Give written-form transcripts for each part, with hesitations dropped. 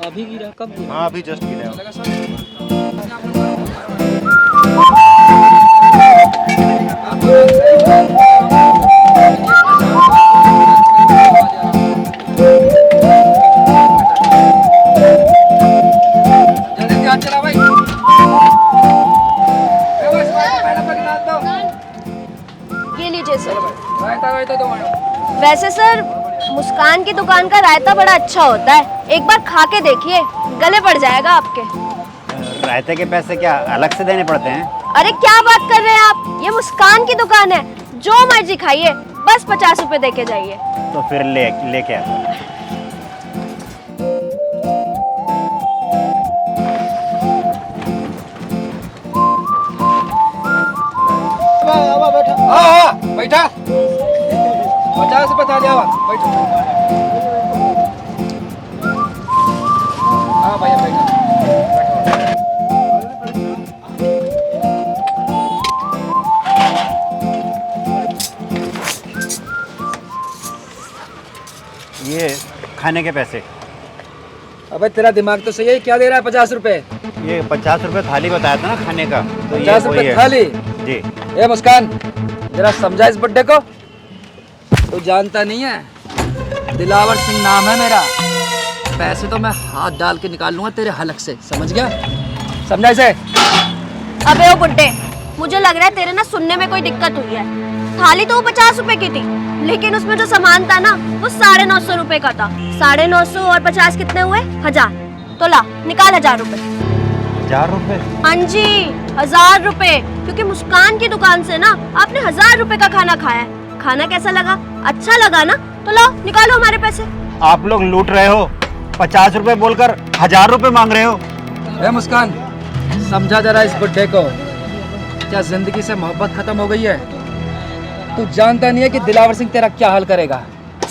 अभी गिरा, कब गिरा? हाँ अभी जस्ट गिरा। जल्दी ध्यान चला भाई। ये लीजिए सर। रायता तो मारो। वैसे सर मुस्कान की दुकान का रायता बड़ा अच्छा होता है, एक बार खा के देखिए, गले पड़ जाएगा आपके। रायते के पैसे क्या अलग से देने पड़ते हैं? अरे क्या बात कर रहे हैं आप, ये मुस्कान की दुकान है, जो मर्जी खाइए, बस 50 रुपए दे के जाइए। तो फिर लेके आ। बैठा 50 रुपए था लिया बैठो। हाँ भैया बैठा। ये खाने के पैसे। अबे तेरा दिमाग तो सही है, क्या दे रहा है 50 रुपए? ये 50 रुपए थाली बताया था ना खाने का, तो 50 रुपए थाली? जी। ए मुस्कान, जरा समझा इस बुड्ढे को। तू जानता नहीं है, दिलावर सिंह नाम है मेरा। पैसे तो मैं हाथ डाल के निकाल लूंगा तेरे हलक से, समझ गया? समझा इसे? अबे ओ बुड्ढे, मुझे लग रहा है तेरे ना सुनने में कोई दिक्कत हुई है। थाली तो वो 50 रुपए की थी, लेकिन उसमें जो सामान था ना वो 950 रुपए का था। 950 और 50 कितने हुए? 1000। तो ला निकाल 1000 रुपए। 1000 रुपए? हाँ जी 1000 रुपए, क्योंकि मुस्कान की दुकान से ना आपने 1000 रुपए का खाना खाया है। खाना कैसा लगा? अच्छा लगा ना? तो लाओ निकालो हमारे पैसे। आप लोग लूट रहे हो, 50 रुपए बोलकर 1000 रुपए मांग रहे हो। ए मुस्कान, समझा जरा इस बुड्ढे को, क्या जिंदगी से मोहब्बत खत्म हो गई है? तू जानता नहीं है कि दिलावर सिंह तेरा क्या हाल करेगा?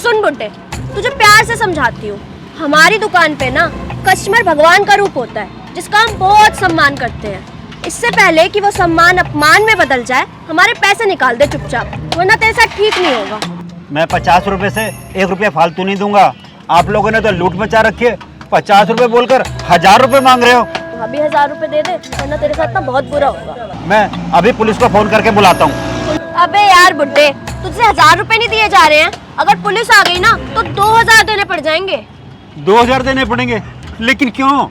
सुन बुड्ढे, तुझे प्यार से समझाती हूँ, हमारी दुकान पे ना कस्टमर भगवान का रूप होता है, जिसका हम बहुत सम्मान करते हैं। इससे पहले कि वो सम्मान अपमान में बदल जाए, हमारे पैसे निकाल दे चुपचाप, वरना तेरे साथ ठीक नहीं होगा। मैं 50 रुपए से 1 रुपया फालतू नहीं दूंगा। आप लोगों ने तो लूट मचा रखी है, 50 रुपए बोलकर 1000 रुपए मांग रहे हो। अभी 1000 रुपए दे दे, वरना तेरे साथ ना बहुत बुरा होगा। मैं अभी पुलिस को फोन करके बुलाता हूँ। अबे यार बुड्ढे, तुझसे 1000 रुपए नहीं दिए जा रहे हैं, अगर पुलिस आ गई ना तो 2000 देने पड़ जाएंगे। 2000 देने पड़ेंगे? लेकिन क्यों?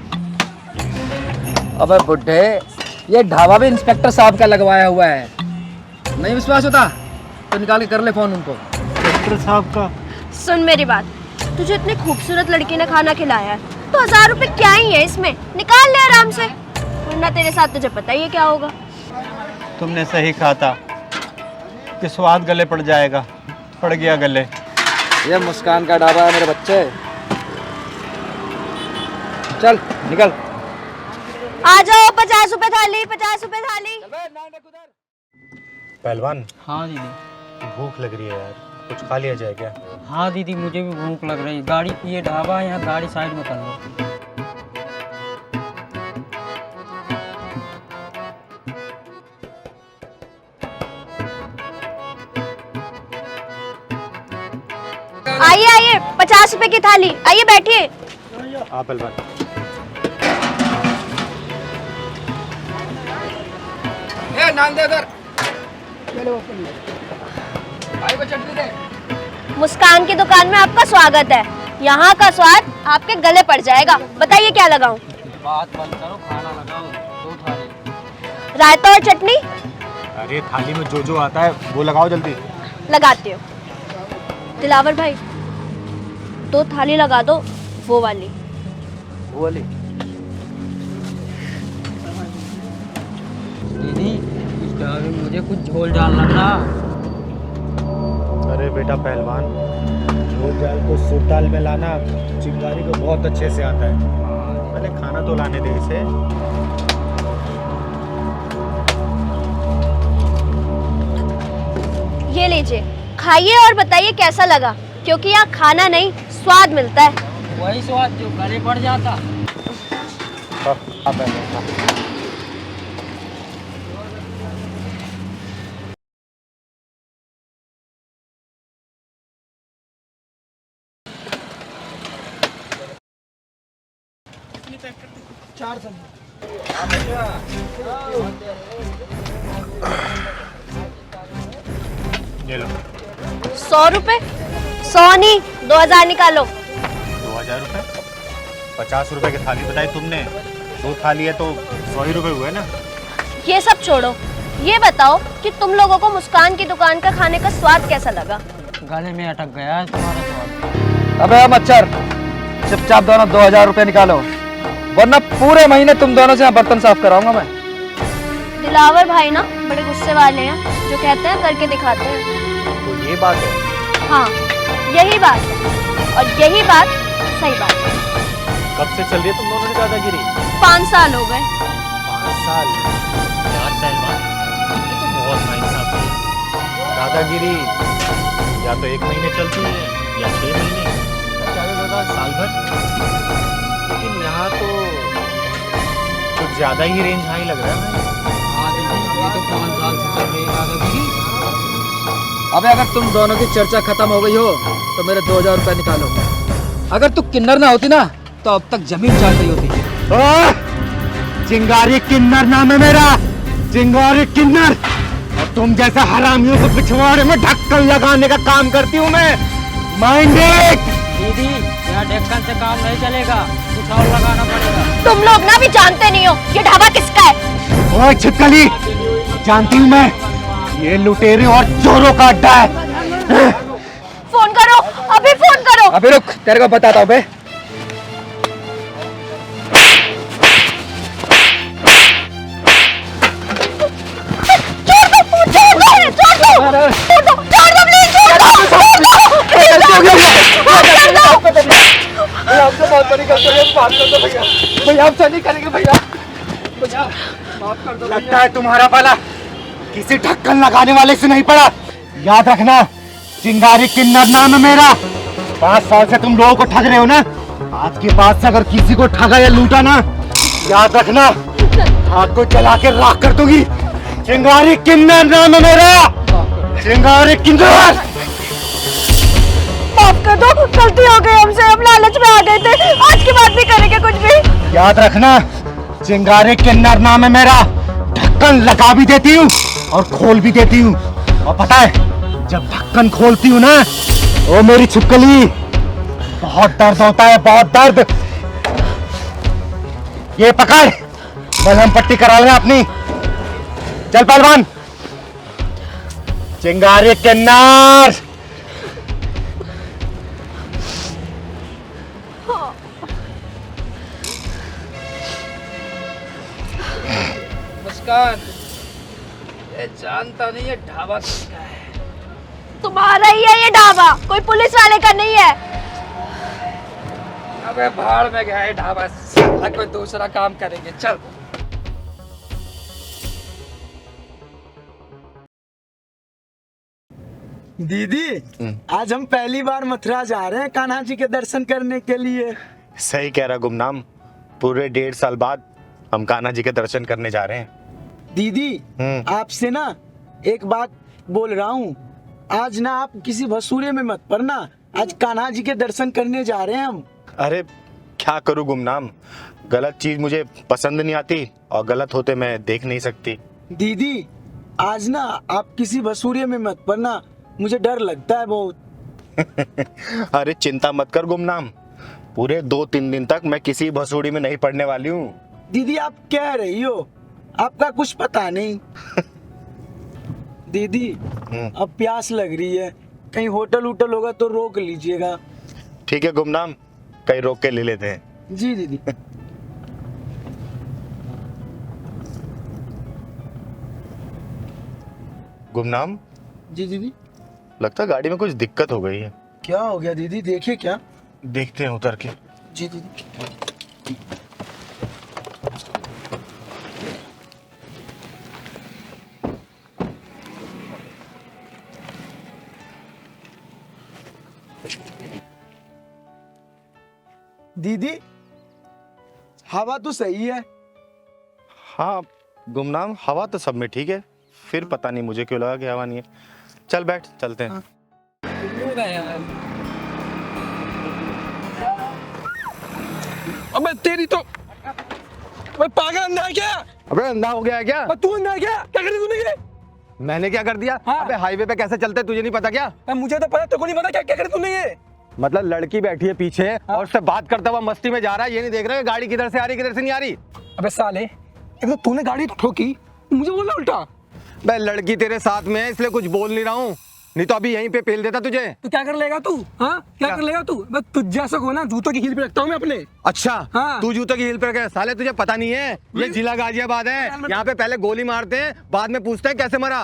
अबे बुड्ढे, ये ढाबा भी इंस्पेक्टर साहब का लगवाया हुआ है। नहीं विश्वास होता तो निकाल के कर ले फोन उनको। इंस्पेक्टर साहब का? सुन मेरी बात, तुझे इतनी खूबसूरत लड़की ने खाना खिलाया है, तो 1000 रुपए क्या ही है इसमें, निकाल ले आराम से, वरना तेरे साथ तुझे पता ही है क्या होगा। तुमने सही कहा था कि स्वाद गले पड़ जाएगा, पड़ गया गले। ये मुस्कान का ढाबा है मेरे बच्चे। चल निकल। आ जाओ, 50 रुपए थाली, 50 रुपए थाली। पहलवान, हाँ दीदी। भूख लग रही है यार, कुछ खा लिया जाए क्या? हाँ दीदी, मुझे भी भूख लग रही है। गाड़ी, ये ढाबा है यहाँ, गाड़ी साइड में कर लो। आइए आइए, 50 रुपए की थाली, आइए बैठिए। हाँ पहलवान। नान दे उधर। भाई को चटनी दे। मुस्कान की दुकान में आपका स्वागत है, यहाँ का स्वाद आपके गले पड़ जाएगा। बताइए क्या लगाऊं? बात बंद करो, खाना लगाओ, 2 थाली। रायता और चटनी? अरे थाली में जो आता है वो लगाओ जल्दी। लगाती हूँ। दिलावर भाई, 2 थाली लगा दो, वो वाली। वो वाली? दीदी, इस ढाबे में मुझे कुछ झोल डाल रखना। अरे बेटा पहलवान, झोल जाल तो सूट दाल में लाना, चिंगारी को बहुत अच्छे से आता है। पहले खाना तो लाने दे इसे। ये लीजिए, खाइए और बताइए कैसा लगा, क्योंकि यहाँ खाना नहीं स्वाद मिलता है। वही स्वाद जो गले पड़ जाता। 4 सब्जी। ये लो 100 रुपए? 100 नहीं, 2000 निकालो। 2000 रुपये? 50 रुपए की थाली बताई तुमने, 2 थाली है तो 100 ही रुपए हुए ना। ये सब छोड़ो, ये बताओ कि तुम लोगों को मुस्कान की दुकान का खाने का स्वाद कैसा लगा? गले में अटक गया है तुम्हारा स्वाद। अबे मच्छर, चुपचाप दोनों 2000 रुपए निकालो, वरना पूरे महीने तुम दोनों से यहाँ बर्तन साफ कराऊंगा मैं। दिलावर भाई ना बड़े गुस्से वाले हैं, जो कहते हैं करके दिखाते हैं। तो ये बात है। हाँ, यही बात है, और यही बात सही बात है। कब से चल रही है तुम दोनों की दादागिरी? 5 साल हो गए। 5 साल? 4 साल बाद? ये तो बहुत नाइंसाफी है। दादागिरी या तो 1 महीने चलती है या 6 महीने, ज़्यादा से ज़्यादा साल भर। लेकिन यहाँ तो कुछ ज़्यादा ही रेंज हाई लग रहा है भाई। हाँ दीदी, ये तो 5 साल से चल रही है दादागिरी। अबे अगर तुम दोनों की चर्चा खत्म हो गई हो तो मेरे 2000 रुपए निकालो। अगर तू किन्नर ना होती ना तो अब तक जमीन चाट रही होती। चिंगारी किन्नर नाम है मेरा, चिंगारी किन्नर। और तुम जैसा हरामियों को पिछवाड़े में ढक्कन लगाने का काम करती हूँ मैं। Mind it. दीदी, यहाँ ढक्कन से काम नहीं चलेगा, कुछ और लगाना पड़ेगा। तुम लोग ना भी जानते नहीं हो ये ढाबा किसका है। ओए छिपकली, जानती हूँ मैं, ये लुटेरे और चोरों का अड्डा है। फोन करो, अभी फोन करो। अभी रुक, तेरे को बताता हूँ बे। बहुत बड़ी गलती है, माफ कर दो भैया। भैया हमसे नहीं करेंगे भैया, भैया माफ कर दो। लगता है तुम्हारा पाला किसी ढक्कन लगाने वाले से नहीं पड़ा। याद रखना, चिंगारी किन्नर नाम है मेरा। 5 साल से तुम लोगों को ठग रहे हो ना, आज के बाद से अगर किसी को ठगा या लूटा ना, याद रखना हाथ को जला के राख कर दूंगी। चिंगारी किन्नर नाम है मेरा, चिंगारी किन्नर। माफ कर दो, गलती हो गई हमसे, हम लालच में आ गए थे, आज के बाद नहीं करेंगे कुछ भी। याद रखना, चिंगारी किन्नर नाम है मेरा। ढक्कन लगा भी देती हूँ और खोल भी देती हूँ। और पता है, जब ढक्कन खोलती हूँ ना, ओ मेरी छिपकली, बहुत दर्द होता है, बहुत दर्द। ये पकड़, मलहम पट्टी करा लेना अपनी। चल पहलवान। चिंगारी किन्नर। मुस्कान, ये जानता नहीं है ढाबा किसका है। तुम्हारा ही है ये ढाबा, कोई पुलिस वाले का नहीं है। अबे भाड़ में गया है ढाबा, साला कोई दूसरा काम करेंगे। चल। दीदी, आज हम पहली बार मथुरा जा रहे हैं कान्हा जी के दर्शन करने के लिए। सही कह रहा गुमनाम, पूरे 1.5 साल बाद हम कान्हा जी के दर्शन करने जा रहे हैं। दीदी, आपसे ना एक बात बोल रहा हूँ, आज ना आप किसी भसूरे में मत पड़ना, आज कान्हा जी के दर्शन करने जा रहे हैं हम। अरे क्या करूँ गुमनाम, गलत चीज मुझे पसंद नहीं आती और गलत होते मैं देख नहीं सकती। दीदी, आज ना आप किसी भसूरे में मत पड़ना, मुझे डर लगता है बहुत। अरे चिंता मत कर गुमनाम, पूरे 2-3 दिन तक मैं किसी भसूड़ी में नहीं पड़ने वाली हूँ। दीदी, आप कह रही हो, आपका कुछ पता नहीं। दीदी, अब प्यास लग रही है, कहीं होटल वोटल होगा तो रोक लीजिएगा। ठीक है गुमनाम, कहीं रोक के ले लेते हैं। जी दीदी। गुमनाम, जी दीदी। लगता है गाड़ी में कुछ दिक्कत हो गई है। क्या हो गया दीदी, देखिए क्या। देखते हैं उतर के। जी दीदी। दीदी, हवा तो सही है। हाँ गुमनाम, हवा तो सब में ठीक है, फिर पता नहीं मुझे क्यों लगा कि हवा नहीं है। चल बैठ, चलते हैं। अबे तेरी तो भाई पागल अंधा है क्या? अबे अंधा हो गया है क्या? तू अंधा है क्या? क्या कर रही तूने ये? मैंने क्या कर दिया? हाँ। अबे हाईवे पे कैसे चलते तुझे नहीं पता क्या? मुझे तो पता, तेरे को नहीं पता क्या क्या कर तूने ये? मतलब लड़की बैठी है पीछे और उससे बात करता हुआ मस्ती में जा रहा है, ये नहीं देख रहे गाड़ी किधर से आ रही किधर से नहीं आ रही? अबे साले, एक तो तूने गाड़ी ठोकी, मुझे बोला उल्टा। बे लड़की तेरे साथ में है इसलिए कुछ बोल नहीं रहा हूँ, नहीं तो अभी यहीं पे पेल देता तुझे। तो क्या कर लेगा तू? हाँ क्या कर लेगा तू? बस तुझ जैसा को ना जूतों की हील पे रखता हूँ मैं अपने। अच्छा हाँ। तू जूतों की हील पे रखे? साले तुझे पता नहीं है ये जिला गाजियाबाद है, यहाँ पे पहले गोली मारते हैं बाद में पूछते हैं कैसे मरा।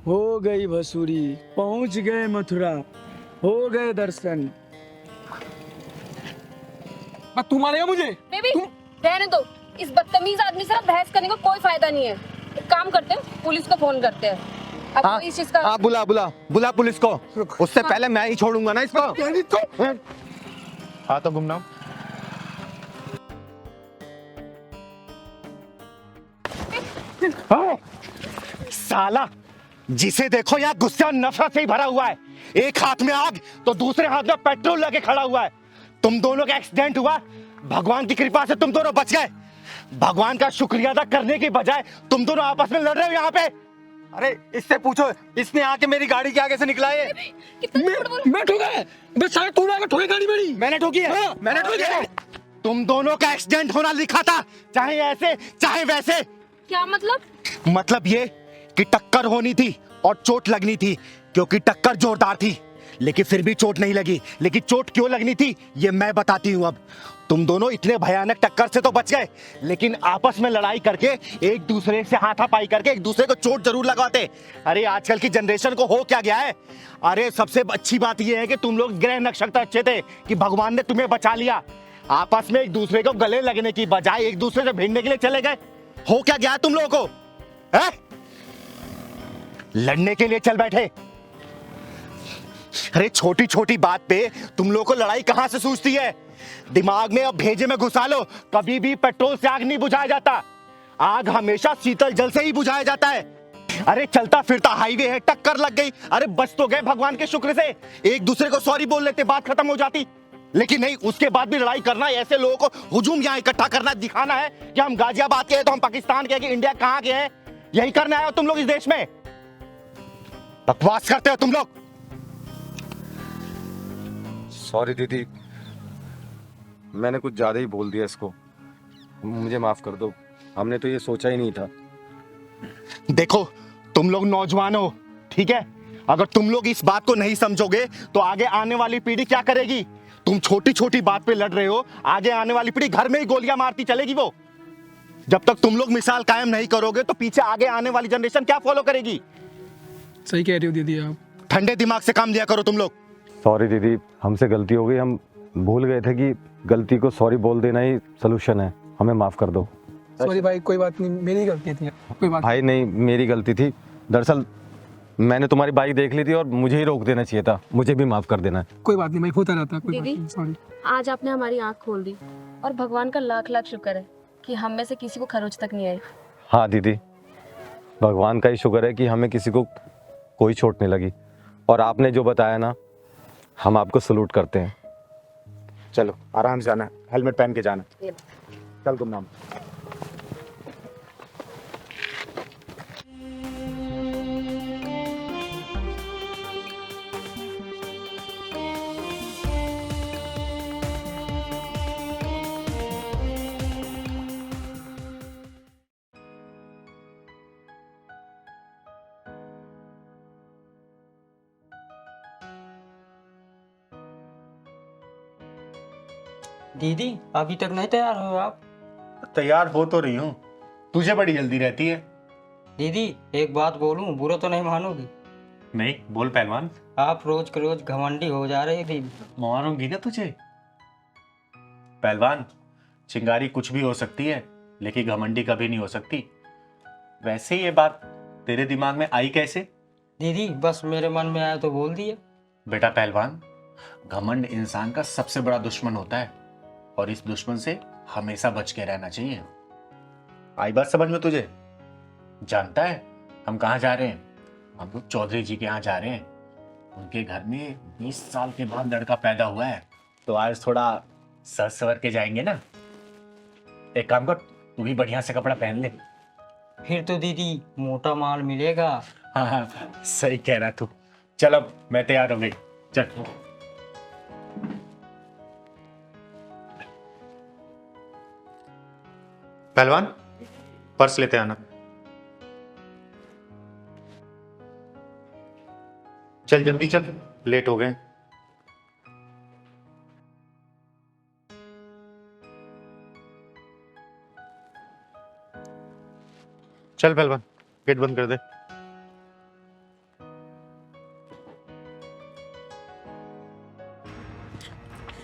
हो गई भसूरी, पहुंच गए मथुरा, हो गए दर्शन। बस तू मारेगा मुझे? बेबी रहने दो, इस बदतमीज आदमी से बहस करने का कोई फायदा नहीं है। एक काम करते हैं, पुलिस को फोन करते हैं। अब हाँ, कोई इस चीज का हाँ बुला बुला बुला पुलिस को, उससे पहले मैं ही छोड़ूंगा ना इसको। हाँ तो गुमनाम साला जिसे देखो यहाँ गुस्सा और नफरत से ही भरा हुआ है, एक हाथ में आग तो दूसरे हाथ में पेट्रोल लेके खड़ा हुआ है। तुम दोनों का एक्सीडेंट हुआ, भगवान की कृपा से तुम दोनों बच गए। भगवान का शुक्रिया अदा करने की बजाय तुम दोनों आपस में लड़ रहे हो यहाँ पे। अरे इससे पूछो, इसने आके मेरी गाड़ी के आगे से निकला है। मैं ठोका है? बस साले तूने आके ठोकी गाड़ी मेरी। मैंने ठोकी है? हाँ, मैंने ठोकी है? तुम दोनों का एक्सीडेंट होना लिखा था, चाहे ऐसे चाहे वैसे। क्या मतलब? मतलब ये कि टक्कर होनी थी और चोट लगनी थी, क्योंकि टक्कर जोरदार थी लेकिन फिर भी चोट नहीं लगी। लेकिन चोट क्यों लगनी थी ये मैं बताती हूँ। अब तुम दोनों इतने भयानक टक्कर से तो बच गए, लेकिन आपस में लड़ाई करके एक दूसरे से हाथापाई करके एक दूसरे को चोट जरूर लगाते। अरे आजकल की जनरेशन को हो क्या गया है? अरे सबसे अच्छी बात यह है कि तुम लोग ग्रह नक्षत्र अच्छे थे कि भगवान ने तुम्हें बचा लिया। आपस में एक दूसरे को गले लगने की बजाय एक दूसरे से भिड़ने के लिए चले गए। हो क्या गया तुम लोगों को? है? लड़ने के लिए चल बैठे। अरे छोटी छोटी बात पे तुम लोगों को लड़ाई कहां से सूझती है? दिमाग में अब भेजे में घुसा लो, कभी भी पेट्रोल से आग नहीं बुझाया जाता, आग हमेशा शीतल जल से ही बुझाया जाता है। अरे चलता फिरता हाईवे है, टक्कर लग गई, अरे बच तो गए भगवान के शुक्र से, एक दूसरे को सॉरी बोल लेते बात खत्म हो जाती। लेकिन नहीं, उसके बाद भी लड़ाई करना, ऐसे लोगों को हुजूम यहाँ इकट्ठा करना, दिखाना है कि हम गाजियाबाद के हैं तो हम पाकिस्तान के हैं कि इंडिया कहाँ के हैं, यही करने आए हो तुम लोग इस देश में। बकवास करते हो तुम लोग। सॉरी दीदी, मैंने कुछ ज्यादा ही बोल दिया इसको, मुझे माफ कर दो, हमने तो ये सोचा ही नहीं था। देखो तुम लोग नौजवान हो, ठीक है? अगर तुम लोग इस बात को नहीं समझोगे तो आगे आने वाली पीढ़ी क्या करेगी? तुम छोटी छोटी बात पे लड़ रहे हो, आगे आने वाली पीढ़ी घर में ही गोलियां मारती चलेगी। वो जब तक तुम लोग मिसाल कायम नहीं करोगे तो पीछे आगे आने वाली जनरेशन क्या फॉलो करेगी? सही कह रही हो दीदी आप। ठंडे दिमाग से काम लिया करो तुम लोग। सॉरी दीदी, हमसे गलती हो गई, हम भूल गए थे कि गलती को सॉरी बोल देना ही सलूशन है, हमें माफ कर दो। सॉरी भाई, कोई बात नहीं, मेरी गलती थी, कोई बात भाई नहीं, मेरी गलती थी। दरअसल मैंने तुम्हारी बाइक देख ली थी और मुझे ही रोक देना चाहिए था, मुझे भी माफ कर देना। कोई बात नहीं भाई, होता रहता है, कोई बात दीदी? नहीं, सॉरी। आज आपने हमारी आंख खोल दी और भगवान का लाख लाख शुक्र है कि हम में से किसी को खरोच तक नहीं आई। हाँ दीदी, भगवान का ही शुक्र है कि हमें किसी को कोई चोट नहीं लगी, और आपने जो बताया ना, हम आपको सलूट करते हैं। चलो आराम से आना, हेलमेट पहन के जाना। चल गुमनाम। दीदी अभी तक नहीं तैयार हो आप? तैयार हो तो रही हूँ, तुझे बड़ी जल्दी रहती है। दीदी एक बात बोलूं, बुरा तो नहीं मानोगी? नहीं बोल पहलवान। आप रोज के रोज घमंडी हो जा रहे दीदी। मारूंगी ना तुझे पहलवान। चिंगारी कुछ भी हो सकती है लेकिन घमंडी कभी नहीं हो सकती। वैसे ये बात तेरे दिमाग में आई कैसे? दीदी बस मेरे मन में आया तो बोल दिया। बेटा पहलवान, घमंड इंसान का सबसे बड़ा दुश्मन होता है और इस दुश्मन से हमेशा बच के रहना चाहिए। आई बात समझ में तुझे? जानता है हम कहाँ जा रहे हैं? हम लोग चौधरी जी के यहाँ जा रहे हैं। उनके घर में 20 साल के बाद लड़का पैदा हुआ है, तो आज थोड़ा सज सवर के जाएंगे ना। एक काम कर, तू भी बढ़िया से कपड़ा पहन ले। फिर तो दीदी मोटा माल मिलेगा। हाँ हाँ, सही कह रहा तू। चल अब मैं तैयार हो गई, चल। पहलवान, पर्स लेते आना। चल जल्दी चल, लेट हो गए। चल पहलवान, गेट बंद कर दे।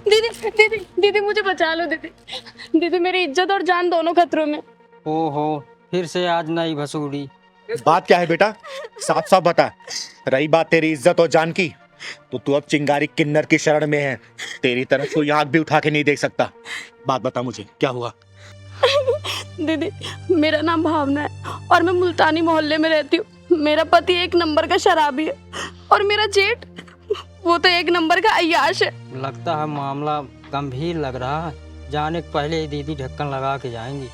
दीदी दीदी दीदी मुझे बचा लो दीदी। दीदी मेरी इज्जत और जान दोनों खतरों में। ओहो, फिर से आज नई भसूड़ी। बात क्या है बेटा, साफ साफ बता। रही बात तेरी इज्जत और जान की, तो तू अब चिंगारी किन्नर की शरण में है। तेरी तरफ कोई आंख भी उठा के नहीं देख सकता। बात बता मुझे, क्या हुआ? दीदी मेरा नाम भावना है और मैं मुल्तानी मोहल्ले में रहती हूँ। मेरा पति एक नंबर का शराबी है और मेरा जेठ वो तो एक नंबर का अय्याश है। लगता है मामला गंभीर लग रहा है। जाने के पहले ही दीदी ढक्कन लगा के जाएंगी।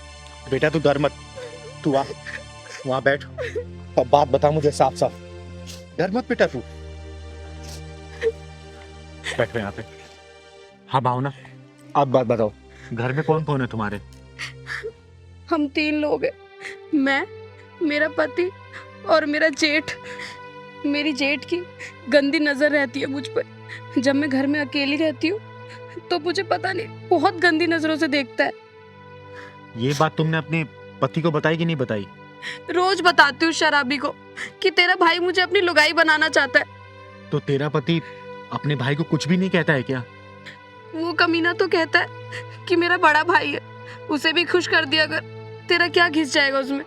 बेटा तू डर मत, तू आ वहां बैठ, अब बात बता मुझे साफ साफ। डर मत बेटा तू, बैठ यहाँ पे। हाँ भावना, अब बात बताओ, घर में कौन कौन है तुम्हारे? हम 3 लोग हैं, मैं, मेरा पति और मेरा जेठ। मेरी जेठ की गंदी नजर रहती है मुझ पर। जब मैं घर में अकेली रहती हूँ तो मुझे पता नहीं बहुत गंदी नजरों से देखता है। ये बात तुमने अपने पति को बताई कि नहीं बताई? रोज बताती हूँ शराबी को कि तेरा भाई मुझे अपनी लुगाई बनाना चाहता है। तो तेरा पति अपने भाई को कुछ भी नहीं कहता है क्या? वो कमीना तो कहता है कि मेरा बड़ा भाई है, उसे भी खुश कर दिया अगर, तेरा क्या घिस जाएगा उसमें।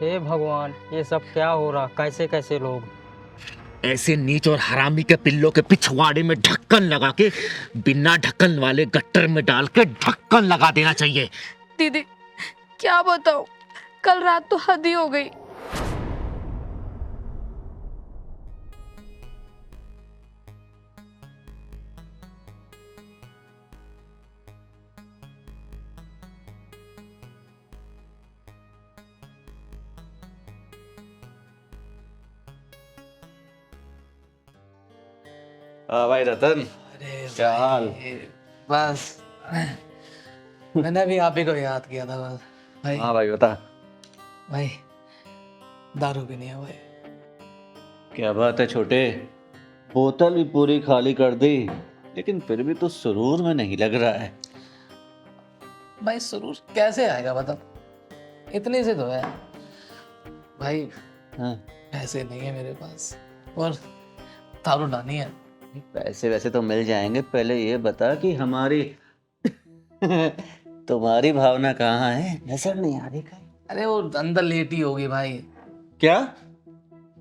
हे भगवान, ये सब क्या हो रहा? कैसे कैसे लोग। ऐसे नीच और हरामी के पिल्लों के पिछवाड़े में ढक्कन लगा के, बिना ढक्कन वाले गट्टर में डाल के ढक्कन लगा देना चाहिए। दीदी क्या बताऊं, कल रात तो हद ही हो गई। भाई रतन, क्या हाल? बस मैंने भी आप ही को याद किया था बस भाई। हाँ भाई बता। भाई दारू भी नहीं है भाई। क्या बात है छोटे, बोतल भी पूरी खाली कर दी, लेकिन फिर भी तो सुरूर में नहीं लग रहा है। भाई सुरूर कैसे आएगा बता, इतने से तो है भाई। हाँ। पैसे नहीं है मेरे पास और दारू लानी है। पैसे वैसे तो मिल जाएंगे, पहले ये बता कि हमारी तुम्हारी भावना कहाँ है? नजर नहीं आ रही कहीं। अरे वो अंदर लेटी होगी भाई। क्या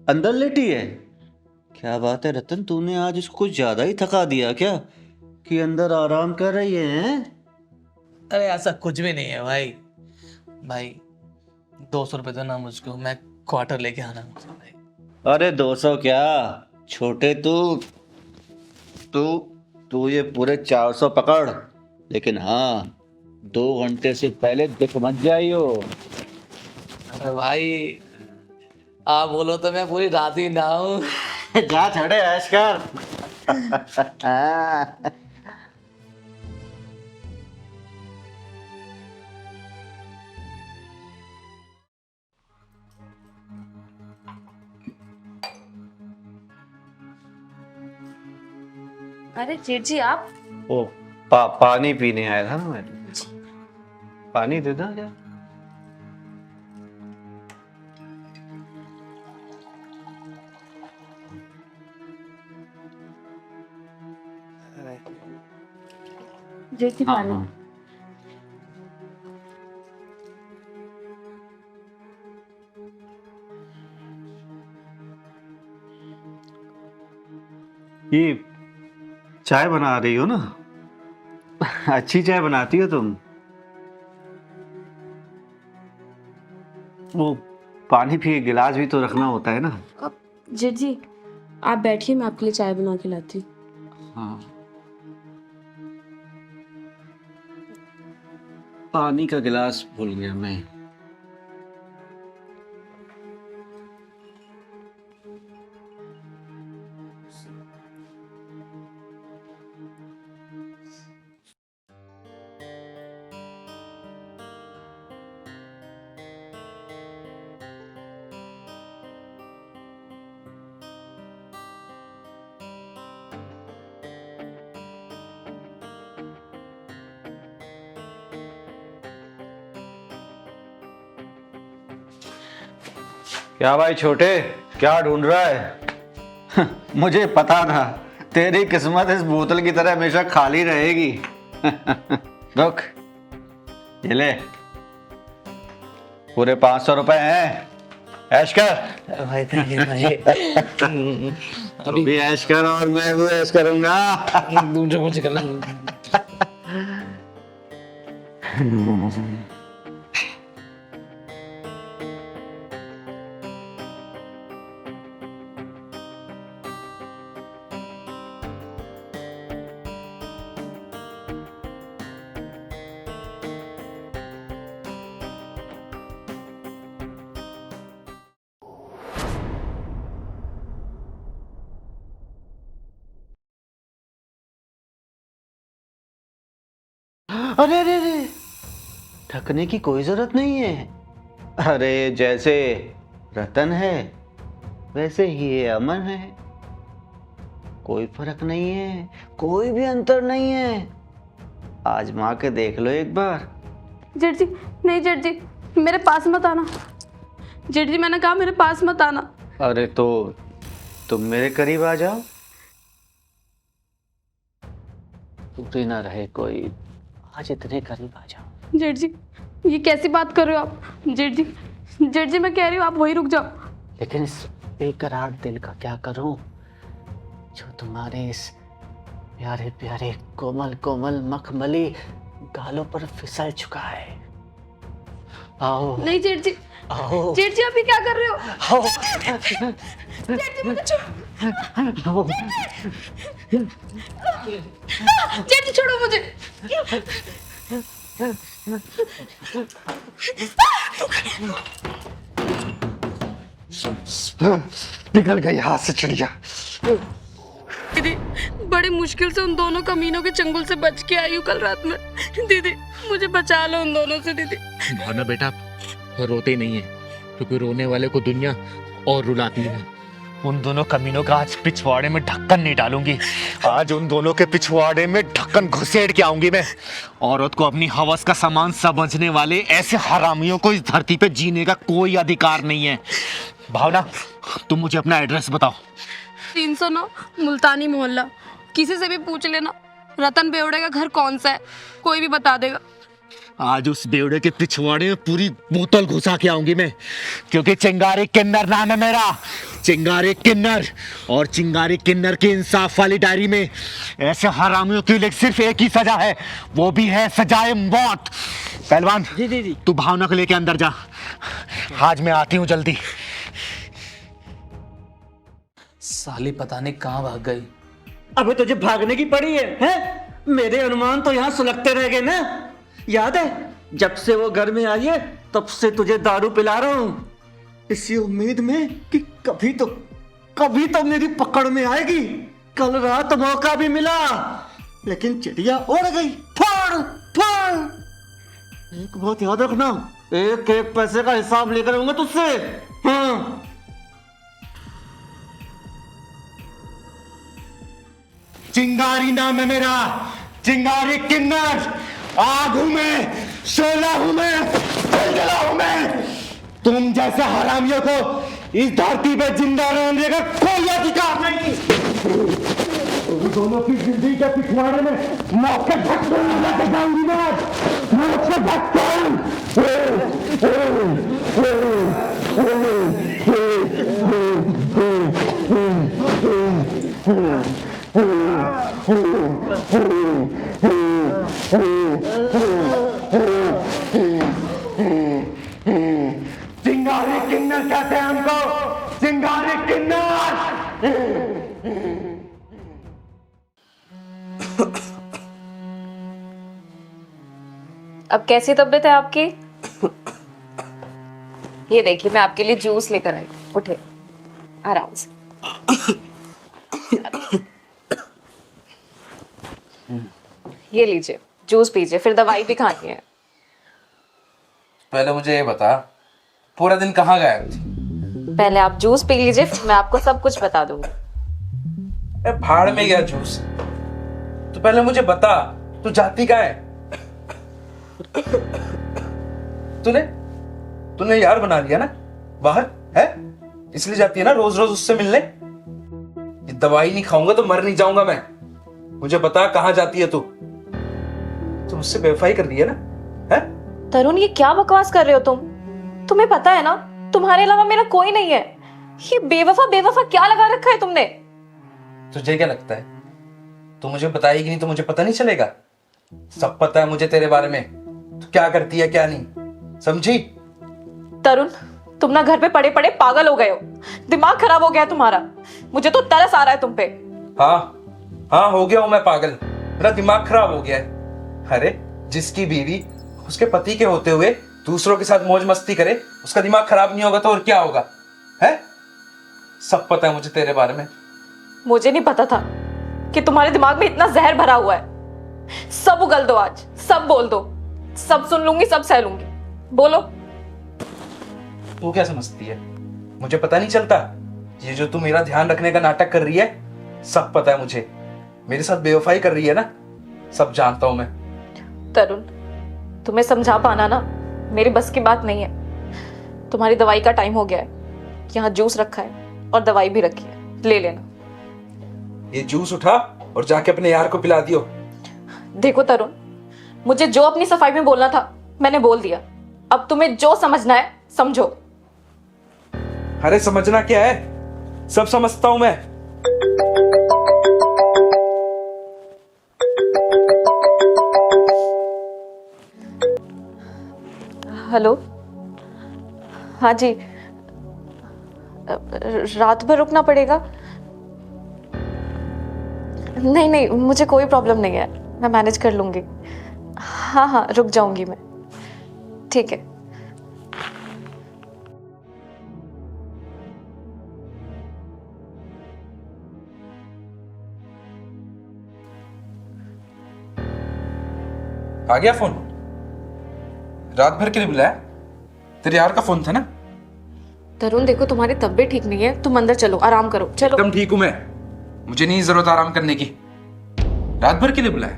अंदर लेटी है? क्या बात है रतन, तूने आज इसको कुछ ज्यादा ही थका दिया क्या कि अंदर आराम कर रही है? अरे ऐसा कुछ भी नहीं है भाई। भाई 200 रुपए देना मुझको, मैं क्वार्टर लेके आना मुझे भाई। अरे 200 क्या छोटे, तू ये पूरे 400 पकड़, लेकिन हाँ 2 घंटे से पहले दिख मत जाइयो। अरे भाई आप बोलो तो मैं पूरी रात ही ना हूँ। जा छोड़े ऐश कर। अरे जेठ जी आप ओ पानी पीने आया था ना मैं। पानी दे दो क्या? जेठ जी पानी। ये चाय बना रही हो ना? अच्छी चाय बनाती हो तुम। वो पानी भी गिलास भी तो रखना होता है ना। अब जेठ जी आप बैठिए, मैं आपके लिए चाय बना के लाती हूँ। हाँ पानी का गिलास भूल गया मैं। क्या भाई छोटे, क्या ढूंढ रहा है? मुझे पता था तेरी किस्मत इस बोतल की तरह हमेशा खाली रहेगी। रुक, ये ले, पूरे 500 रुपए हैं, ऐश कर। भाई भाई तू भी ऐश कर और मैं भी ऐश करूंगा। दूसरे मुझे करना। अरे अरे अरे, ढकने की कोई जरूरत नहीं है। अरे जैसे रतन है वैसे ही ये अमन है, कोई फर्क नहीं है, कोई भी अंतर नहीं है। आजमा के देख लो एक बार। जेठ जी, नहीं जेठ जी, मेरे पास मत आना। जेठ जी, मैंने कहा मेरे पास मत आना। अरे तो तुम मेरे करीब आ जाओ, दूरी ना रहे कोई, आज इतने करीब आ जाओ। जेठ जी, ये कैसी बात कर रहे हो आप? जेठ जी, जेठ जी, मैं कह रही हूँ आप वहीं रुक जाओ। लेकिन इस बेकरार दिल का क्या करूं जो तुम्हारे इस प्यारे प्यारे कोमल कोमल मखमली गालों पर फिसल चुका है। आओ नहीं जेठ जी, आओ जेठ जी, आप ये क्या कर रहे हो? आओ जेठ जी, मुझे आओ। जेठ जी, छोड़ो मुझे। निकल गई हाथ से चिड़िया। दीदी, बड़ी मुश्किल से उन दोनों कमीनों के चंगुल से बच के आई हूँ कल रात में। दीदी, मुझे बचा लो उन दोनों से। दीदी भावना बेटा, रोते नहीं है, क्योंकि रोने वाले को दुनिया और रुलाती है। उन दोनों कमीनों का आज पिछवाड़े में ढक्कन नहीं डालूंगी। आज उन दोनों के पिछवाड़े में ढक्कन घुसेड़ के आऊंगी मैं। औरत को अपनी हवस का सामान समझने वाले ऐसे हरामियों को इस धरती पे जीने का कोई अधिकार नहीं है। भावना, तुम मुझे अपना एड्रेस बताओ। 309 मुल्तानी मोहल्ला। किसी से भी पूछ लेना रतन बेवड़े का घर कौन सा है, कोई भी बता देगा। आज उस बेवड़े के पिछवाड़े में पूरी बोतल घुसा के आऊंगी मैं, क्योंकि चिंगारी किन्नर नाम है मेरा, चिंगारी किन्नर। और चिंगारी किन्नर की इंसाफ वाली डायरी में ऐसे हरामियों के लिए सिर्फ एक ही सजा है, वो भी है सजाए मौत। पहलवान, जी तू भावना को लेके अंदर जा, आज मैं आती हूँ जल्दी। साली पता नहीं कहाँ भाग गई। अबे तुझे भागने की पड़ी है, हैं? मेरे अनुमान तो यहाँ सुलगते रह गए ना। याद है जब से वो घर में आई है तब से तुझे दारू पिला रहा हूँ, इसी उम्मीद में कि कभी तो मेरी पकड़ में आएगी। कल रात मौका भी मिला, लेकिन चिड़िया उड़ गई। फाड़ फाड़। एक बात याद रखना, एक एक पैसे का हिसाब लेकर आऊंगा तुझसे। हाँ, चिंगारी नाम है मेरा, चिंगारी किन्नर। आग हूं मैं, शोला हूं मैं, जलजला हूं मैं। तुम जैसे हरामियों को इस धरती पे जिंदा रहने का कोई अधिकार नहीं। तुम दोनों की जिंदगी के पिछवाड़े में मौत के ढक्कन लगा जाऊंगी मैं, मौत के ढक्कन। चिंगारी किन्नर कहते हैं हमको, चिंगारी किन्नर। अब कैसी तबीयत है आपकी? ये देखिए मैं आपके लिए जूस लेकर आई। उठे आराम से। ये लीजिए जूस पीजिए, फिर दवाई भी खानी है। पहले मुझे ये बता, पूरा दिन कहाँ गायब थी? पहले आप जूस पी लीजिए, फिर मैं आपको सब कुछ बता दूंगी। भाड़ में गया जूस। तो पहले मुझे बता, तू जाती कहाँ है? तूने यार बना लिया ना बाहर, है? इसलिए जाती है ना रोज रोज उससे मिलने? ये दवाई नहीं खाऊंगा तो मर नहीं जाऊंगा मैं। मुझे बता कहाँ जाती है तू? तुम मुझसे बेवफाई कर रही है ना? है? तरुण ये क्या बकवास कर रहे हो तुम? तुम्हें पता है ना तुम्हारे अलावा मेरा कोई नहीं है। ये बेवफा बेवफा क्या लगा रखा है तुमने? तुझे क्या लगता है तू मुझे बताएगी नहीं तो मुझे पता नहीं चलेगा? सब पता है मुझे तेरे बारे में, तू क्या करती है क्या नहीं, समझी? तरुण तुम ना घर पे पड़े पड़े पागल हो गए हो, दिमाग खराब हो गया है तुम्हारा। मुझे तो तरस आ रहा है तुम पे। हाँ हो गया हूं मैं पागल, मेरा दिमाग खराब हो गया है। अरे जिसकी बीवी उसके पति के होते हुए दूसरों के साथ मौज मस्ती करे, उसका दिमाग खराब नहीं होगा तो और क्या होगा? है? सब पता है मुझे तेरे बारे में। मुझे नहीं पता था कि तुम्हारे दिमाग में इतना जहर भरा हुआ है। सब उगल दो आज, सब बोल दो, सब सुन लूंगी, सब सह लूंगी। बोलो। तू क्या समझती है मुझे पता नहीं चलता? ये जो तू मेरा ध्यान रखने का नाटक कर रही है, सब पता है मुझे। मेरे साथ बेवफाई कर रही है ना, सब जानता हूं मैं। तरुण तुम्हें समझा पाना ना मेरी बस की बात नहीं है। तुम्हारी दवाई का टाइम हो गया है। यहाँ जूस रखा है और दवाई भी रखी है, ले लेना। ये जूस उठा और जाके अपने यार को पिला दियो। देखो तरुण, मुझे जो अपनी सफाई में बोलना था मैंने बोल दिया। अब तुम्हें जो समझना है समझो। अरे समझना क्या है, सब समझता हूं मैं। हेलो, हाँ जी, रात भर रुकना पड़ेगा? नहीं मुझे कोई प्रॉब्लम नहीं है, मैं मैनेज कर लूंगी। हाँ रुक जाऊंगी मैं, ठीक है। आ गया फोन? रात भर के लिए बुलाया? तेरे यार का फोन था ना? तरुण देखो तुम्हारी तबीयत ठीक नहीं है, तुम अंदर चलो, आराम करो। चलो। एकदम ठीक हूं मैं, मुझे नहीं जरूरत आराम करने की। रात भर के लिए बुलाया?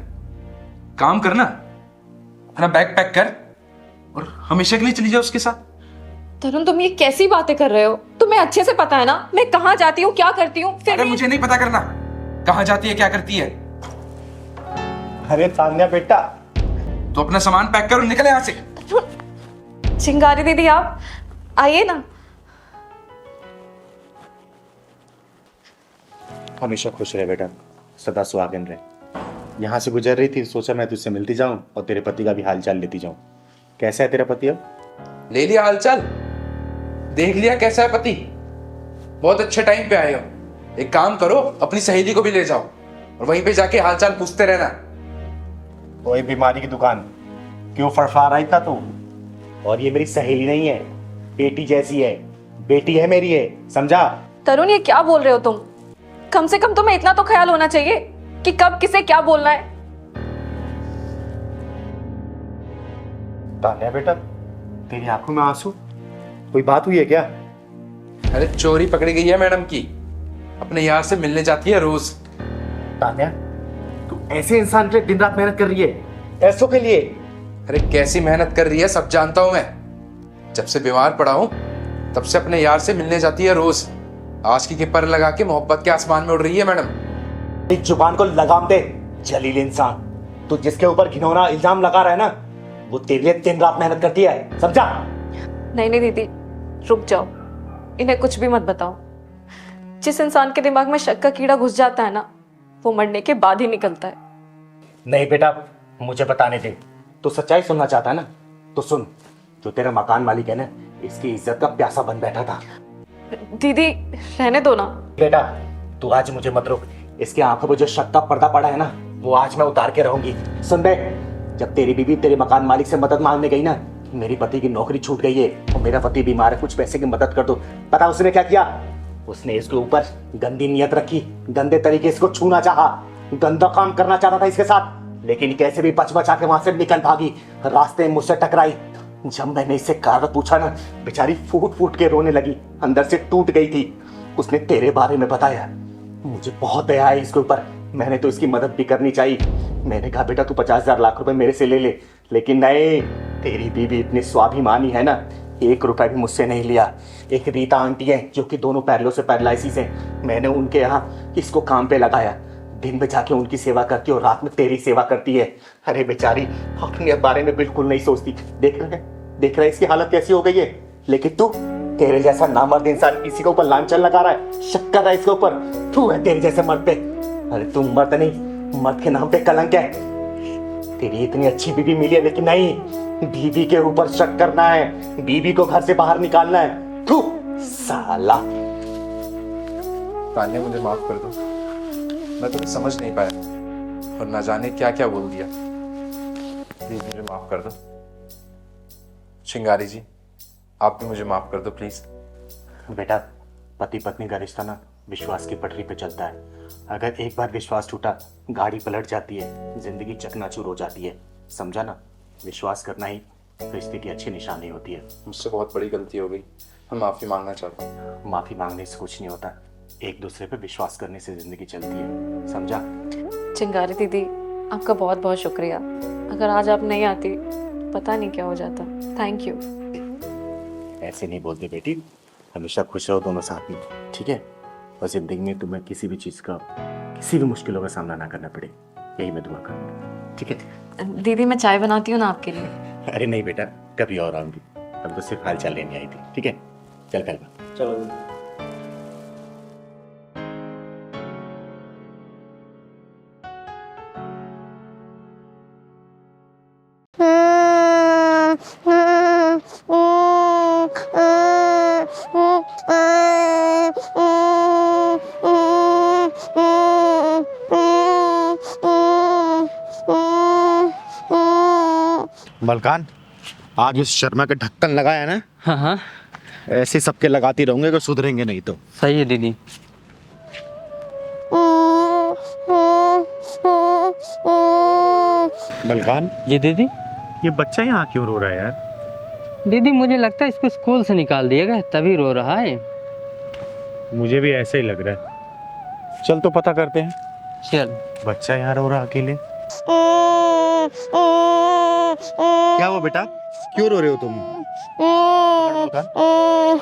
काम करना, अपना बैग पैक कर और हमेशा के लिए चली जाओ उसके साथ। तरुण तुम ये कैसी बातें कर रहे हो? तुम्हें अच्छे से पता है ना मैं कहाँ जाती हूँ, क्या करती हूँ। अरे मुझे नहीं पता करना कहाँ जाती है क्या करती है। अरे तान्या बेटा, तो अपना सामान पैक कर और निकल यहाँ से। चिंगारी दीदी आप आइए ना। हमेशा खुश रहे बेटा, सदा सुहागन रहे। यहाँ से गुजर रही थी, सोचा मैं तुझसे मिलती जाऊं और तेरे पति का भी हालचाल लेती जाऊं। कैसा है तेरा पति अब? ले लिया हालचाल, देख लिया कैसा है पति? बहुत अच्छे टाइम पे आए हो। एक काम करो, अपनी सहेली को भी ले जाओ और वहीं पे जाके हालचाल पूछते रहना। कोई बीमारी की दुकान क्यों फड़फड़ा रही था तू? और ये मेरी सहेली नहीं है, बेटी जैसी है, बेटी है मेरी है, समझा? तरुण ये क्या बोल रहे हो तुम? कम से कम तुम्हें इतना तो ख्याल होना चाहिए कि कब किसे क्या बोलना है। तान्या बेटा, तेरी आंखों में आंसू, कोई बात हुई है क्या? अरे चोरी पकड़ी गई है मैडम की, अपने यार से मिलने जाती है रोज। तान्या, तू ऐसे इंसान के लिए दिन रात मेहनत कर रही है, ऐसों के लिए? अरे कैसी मेहनत कर रही है सब जानता हूं मैं। जब से बीमार पड़ा हूं तब से अपने यार से मिलने जाती है रोज। आशिकी के पर लगा के मोहब्बत के आसमान में उड़ रही है मैडम। इस जुबान को लगाम दे जलील इंसान। तू जिसके ऊपर घिनौना इल्जाम लगा रहा है ना, वो तेरे लिए दिन रात मेहनत करती है, समझा? नहीं दीदी रुक जाओ, इन्हें कुछ भी मत बताओ। जिस इंसान के दिमाग में शक का कीड़ा घुस जाता है ना, वो मरने के बाद ही निकलता है। नहीं बेटा, मुझे बताने दे। तू सच्चाई सुनना चाहता है ना, तो सुन। जो तेरा मकान मालिक है ना, इसकी इज्जत का प्यासा बन बैठा था। दीदी रहने दो ना। बेटा तू आज मुझे मत रोक, इसकी आंखों में जो शक का पर्दा पड़ा है ना, वो आज मैं उतार के रहूंगी। सुन बे, जब तेरी बीवी तेरे मकान मालिक से मदद मांगने गई ना, मेरी पति की नौकरी छूट गई है और मेरा पति बीमार है, कुछ पैसे की मदद कर दो। पता उसने क्या किया? उसने इसके ऊपर गंदी नियत रखी, गंदे तरीके से इसको छूना चाहा, गंदा काम करना चाहता था इसके साथ, लेकिन कैसे भी बच बचा के वहां से निकल भागी। रास्ते में मुझसे टकराई। जब मैंने इससे कारण पूछा ना, बेचारी फूट फूट के रोने लगी, अंदर से टूट गई थी। उसने तेरे बारे में बताया। मुझे बहुत दया है इसके ऊपर, मैंने तो इसकी मदद भी करनी चाहिए। मैंने कहा बेटा तू 50,000 लाख रुपए मेरे से ले ले, लेकिन नहीं, तेरी बीवी इतनी स्वाभिमानी है ना, 1 रुपया भी मुझसे नहीं लिया। एक रीता आंटी है जो कि दोनों पैरों से पैरालिसिस है, मैंने उनके यहाँ इसको काम पे लगाया। दिन में जाके उनकी सेवा करती है और रात में तेरी सेवा करती है। अरे बेचारी अपने बारे में बिल्कुल नहीं सोचती। देख रहा है इसकी हालत कैसी हो गई है। लेकिन तू, तेरे जैसा नामर्द इंसान इसी के ऊपर लांछन लगा रहा है, शक कर रहा है इसके ऊपर। तू है तेरे जैसे मर्द पे। अरे तू मर्द नहीं, मर्द के नाम पे कलंक है। तेरी इतनी अच्छी बीवी मिली है, लेकिन नहीं, बीवी के ऊपर शक करना है, बीवी को घर से बाहर निकालना है। तू साला। तान्या मुझे माफ कर दो, मैं तुम्हें समझ नहीं पाया और ना जाने क्या क्या बोल दिया। प्लीज मुझे माफ कर दो। चिंगारी जी, आप भी मुझे माफ कर दो प्लीज। बेटा, पति पत्नी का रिश्ता ना विश्वास की पटरी पे चलता है। अगर एक बार विश्वास टूटा, गाड़ी पलट जाती है, जिंदगी चकनाचूर हो जाती है। समझा ना? विश्वास करना ही रिश्ते की अच्छी निशानी होती है। मुझसे बहुत बड़ी गलती हो गई, मैं माफी मांगना चाहता हूँ। माफी मांगने से कुछ नहीं होता, एक दूसरे पे विश्वास करने से जिंदगी चलती है। समझा? चिंगारी दीदी, आपका बहुत बहुत शुक्रिया। अगर आज आप नहीं आती पता नहीं क्या हो जाता। Thank you. ऐसे नहीं बोलते बेटी, हमेशा खुश रहो दोनों साथ में, ठीक है? और जिंदगी में तुम्हें किसी भी चीज़ का, किसी भी मुश्किलों का सामना ना करना पड़े, यही मैं दुआ करूँगा, ठीक है? दीदी मैं चाय बनाती हूँ ना आपके लिए। अरे नहीं बेटा, कभी और आऊँगी, अब तो सिर्फ हाल चाल लेने आई थी, ठीक है? चल पहलवान। चलो। मलकान, आज उस शर्मा के ढक्कन लगाया ना, हाँ हाँ ऐसे सबके लगाती रहूंगे, अगर सुधरेंगे नहीं तो। सही है दीदी। मलकान, जी दीदी। ये बच्चा यहाँ क्यों रो रहा है यार? दीदी मुझे लगता है इसको स्कूल से निकाल दिया गया, तभी रो रहा है। मुझे भी ऐसे ही लग रहा है। चल तो पता करते हैं। चल। बच्चा यहाँ रो रहा अकेले। क्या हुआ बेटा, क्यों रो रहे हो तुम?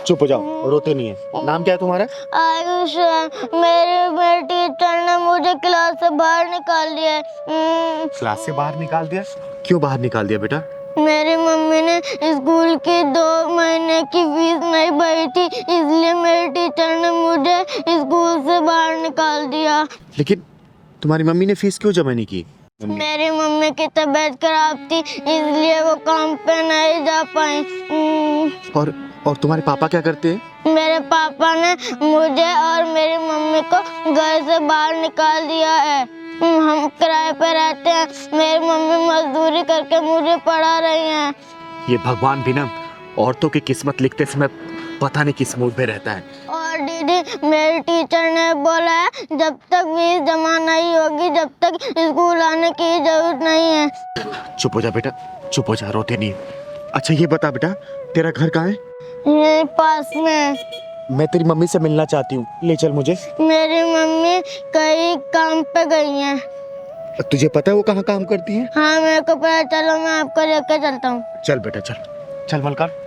चुप हो जाओ, रोते नहीं है। नाम क्या है तुम्हारा? आयुष। मेरे टीचर ने मुझे क्लास से बाहर निकाल दिया। क्लास से बाहर निकाल दिया? क्यों बाहर निकाल दिया बेटा? मेरी मम्मी ने स्कूल की 2 महीने की फीस नहीं भरी थी, इसलिए मेरे टीचर ने मुझे स्कूल से बाहर निकाल दिया। लेकिन तुम्हारी मम्मी ने फीस क्यों जमा नहीं की? मेरी मम्मी की तबीयत खराब थी, इसलिए वो काम पे नहीं जा पाई। और तुम्हारे पापा क्या करते हैं? मेरे पापा ने मुझे और मेरी मम्मी को घर से बाहर निकाल दिया है। हम किराए पे रहते हैं, मेरी मम्मी मजदूरी करके मुझे पढ़ा रही हैं। ये भगवान भी ना औरतों की किस्मत लिखते समय पता नहीं किस मूड में रहता है। और दीदी, मेरे टीचर ने बोला है जब तक फीस जमा नहीं होगी, जब तक स्कूल आने की जरूरत नहीं है। चुप हो जा बेटा, चुप हो जा, रोते नहीं। अच्छा ये बता बेटा, तेरा घर कहाँ है? ये पास में। मैं तेरी मम्मी से मिलना चाहती हूँ, ले चल मुझे। मेरी मम्मी कहीं काम पे गई हैं। तुझे पता है वो कहाँ काम करती है? हाँ मेरे को पता, चलो मैं आपको लेकर चलता हूँ। चल बेटा चल, चल मलकान।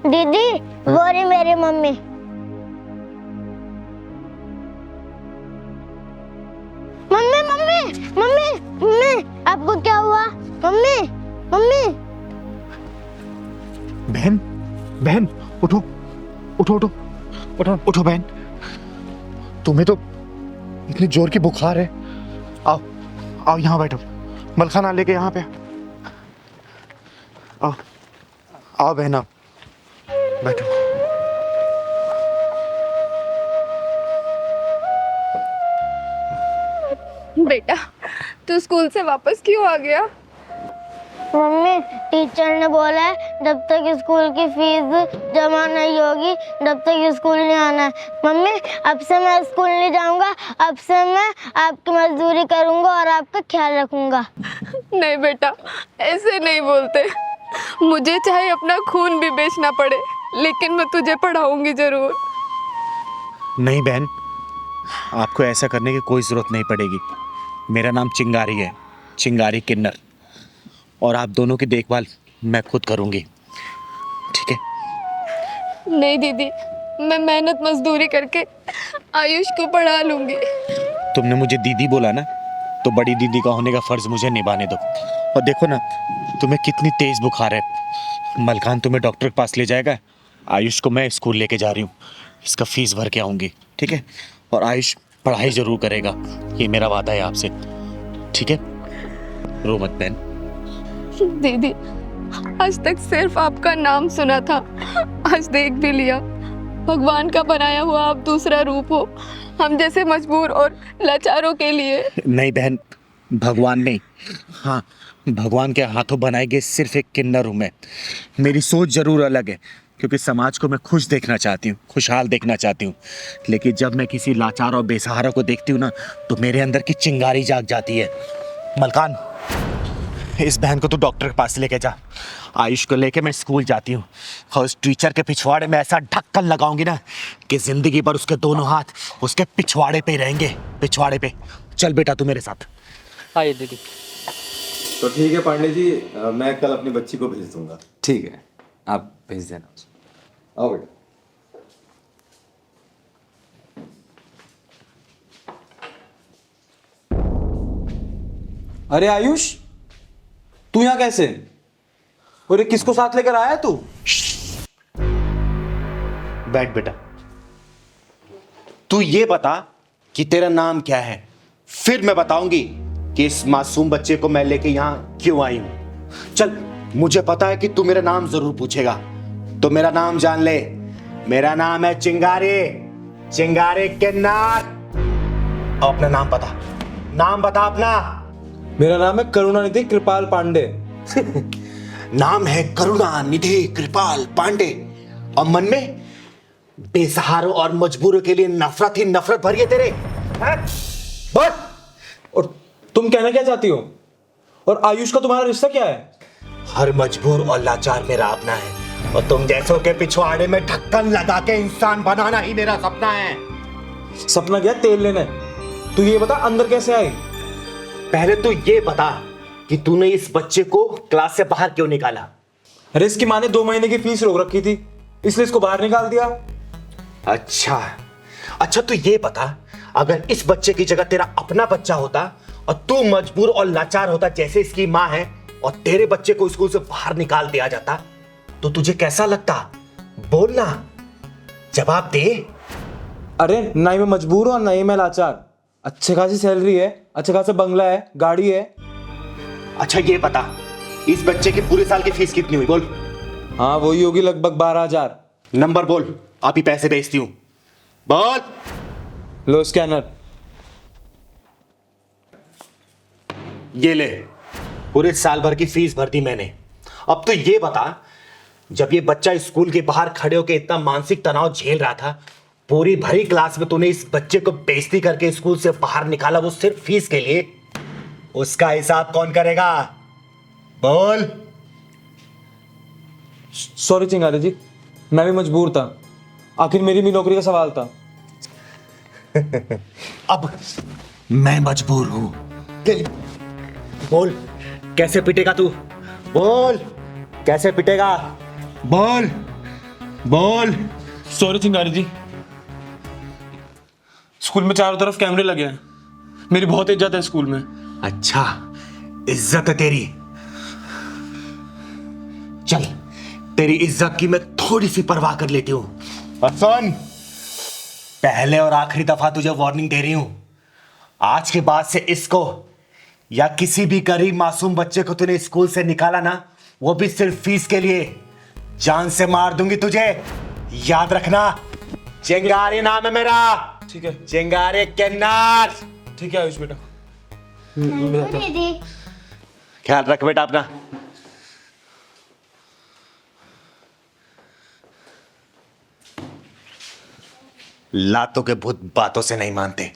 दीदी, वो रही मेरी mummy. Mummy mummy mummy mummy, आपको क्या हुआ? मम्मी मम्मी बहन बहन उठो उठो उठो उठो उठो बहन, तुम्हें तो इतनी जोर की बुखार है। आओ आओ यहाँ बैठो, मलखाना लेके यहाँ पे आओ। आओ बहन आओ बैठो। बेटा तू स्कूल से वापस क्यों आ गया? मम्मी टीचर ने बोला है जब तक स्कूल की फीस जमा नहीं होगी तब तक स्कूल नहीं आना है। मम्मी अब से मैं स्कूल नहीं जाऊंगा, अब से मैं आपकी मजदूरी करूंगा और आपका ख्याल रखूंगा। नहीं बेटा ऐसे नहीं बोलते, मुझे चाहे अपना खून भी बेचना पड़े लेकिन मैं तुझे पढ़ाऊंगी जरूर। नहीं बहन, आपको ऐसा करने की कोई ज़रूरत नहीं पड़ेगी। मेरा नाम चिंगारी है, चिंगारी किन्नर, और आप दोनों की देखभाल मैं खुद करूंगी, ठीक है? नहीं दीदी, मैं मेहनत मजदूरी करके आयुष को पढ़ा लूंगी। तुमने मुझे दीदी बोला ना, तो बड़ी दीदी का होने का फर्ज मुझे निभाने दो। और देखो ना, तुम्हें कितनी तेज बुखार है। मलखान तुम्हें डॉक्टर के पास ले जाएगा, आयुष को मैं स्कूल लेके जा रही हूँ, इसका फीस भर के आऊँगी, ठीक है? और आयुष पढ़ाई जरूर करेगा, ये मेरा वादा है आपसे, ठीक है? रो मत बहन। दीदी आज तक सिर्फ आपका नाम सुना था, आज देख भी लिया। भगवान का बनाया हुआ आप दूसरा रूप हो हम जैसे मजबूर और लाचारों के लिए। नहीं बहन, भगवान नहीं, हाँ भगवान के हाथों बनाए गए सिर्फ एक किन्नर हूँ मैं। मेरी सोच जरूर अलग है, क्योंकि समाज को मैं खुश देखना चाहती हूँ, खुशहाल देखना चाहती हूँ। लेकिन जब मैं किसी लाचार और बेसहारा को देखती हूँ ना, तो मेरे अंदर की चिंगारी जाग जाती है। मलकान, इस बहन को तो डॉक्टर के पास लेके जा। आयुष को लेके मैं स्कूल जाती हूँ, और उस टीचर के पिछवाड़े में ऐसा ढक्कन लगाऊंगी ना कि जिंदगी भर उसके दोनों हाथ उसके पिछवाड़े पे रहेंगे, पिछवाड़े पे। चल बेटा तू मेरे साथ। आइए दीदी। तो ठीक है पांडे जी, मैं कल अपनी बच्ची को भेज दूंगा। ठीक है, आप भेज देना। आओ बेटा। अरे आयुष, तू यहाँ कैसे? और किसको साथ लेकर आया तू? बैठ बेटा। तू ये बता कि तेरा नाम क्या है, फिर मैं बताऊंगी कि इस मासूम बच्चे को मैं लेके यहाँ क्यों आई हूं। चल, मुझे पता है कि तू मेरा नाम जरूर पूछेगा, तो मेरा नाम जान ले। मेरा नाम है चिंगारी, चिंगारी किन्नर। अपना नाम बता, नाम बता अपना। मेरा नाम है करुणानिधि कृपाल पांडे। नाम है करुणानिधि कृपाल पांडे, और मन में बेसहारों और मजबूरों के लिए नफरत ही नफरत भरी है तेरे। बोल। और तुम कहना क्या चाहती हो? और आयुष का तुम्हारा रिश्ता क्या है? हर मजबूर और लाचार मेरा अपना है, और तुम जैसों के पिछवाड़े में ढक्कन लगा के इंसान बनाना ही मेरा सपना है। सपना क्या तेल लेने? तू ये बता अंदर कैसे आई? पहले तो ये बता कि तूने इस बच्चे को क्लास से बाहर क्यों निकाला? अरे इसकी माँ ने 2 महीने की फीस रोक रखी थी, इसलिए इसको बाहर निकाल दिया। अच्छा अच्छा, तो ये बता, अगर इस बच्चे की जगह तेरा अपना बच्चा होता और तू मजबूर और लाचार होता जैसे इसकी माँ है, और तेरे बच्चे को स्कूल से बाहर निकाल दिया जाता, तो तुझे कैसा लगता? बोलना, जवाब दे। अरे ना ही मैं मजबूर हूं और ना ही मैं लाचार। अच्छे खासी सैलरी है, अच्छा खासा बंगला है, गाड़ी है। अच्छा ये बता, इस बच्चे की पूरे साल की फीस कितनी हुई? बोल। हाँ वही होगी लगभग 12,000। नंबर बोल, आप ही पैसे भेजती हूँ। बोल। लो स्कैनर। ये ले, पूरे साल भर की फीस भर दी मैंने। अब तो ये बता, जब ये बच्चा स्कूल के बाहर खड़े होकर इतना मानसिक तनाव झेल रहा था, पूरी भरी क्लास में तूने इस बच्चे को बेइज्जती करके स्कूल से बाहर निकाला, वो सिर्फ फीस के लिए। उसका हिसाब कौन करेगा? बोल। सॉरी चिंगारी जी, मैं भी मजबूर था, आखिर मेरी भी नौकरी का सवाल था। अब मैं मजबूर हूं। बोल, कैसे पिटेगा तू? बोल, कैसे पिटेगा? बोल बोल। सॉरी चिंगारी जी, स्कूल में चारों तरफ कैमरे लगे हैं, मेरी बहुत इज्जत है स्कूल में। अच्छा, इज्जत है तेरी, चल, तेरी इज्जत की मैं थोड़ी सी परवाह कर लेती हूँ। और सुन, पहले और आखिरी दफा तुझे वार्निंग दे रही हूं, आज के बाद से इसको या किसी भी गरीब मासूम बच्चे को तूने स्कूल से निकाला ना, वो भी सिर्फ फीस के लिए, जान से मार दूंगी तुझे, याद रखना। चिंगारी नाम है मेरा। ठीक है। चिंगारी किन्नर। ठीक है आयुष बेटा। दीदी ख्याल रख बेटा अपना। लातों के भूत बातों से नहीं मानते।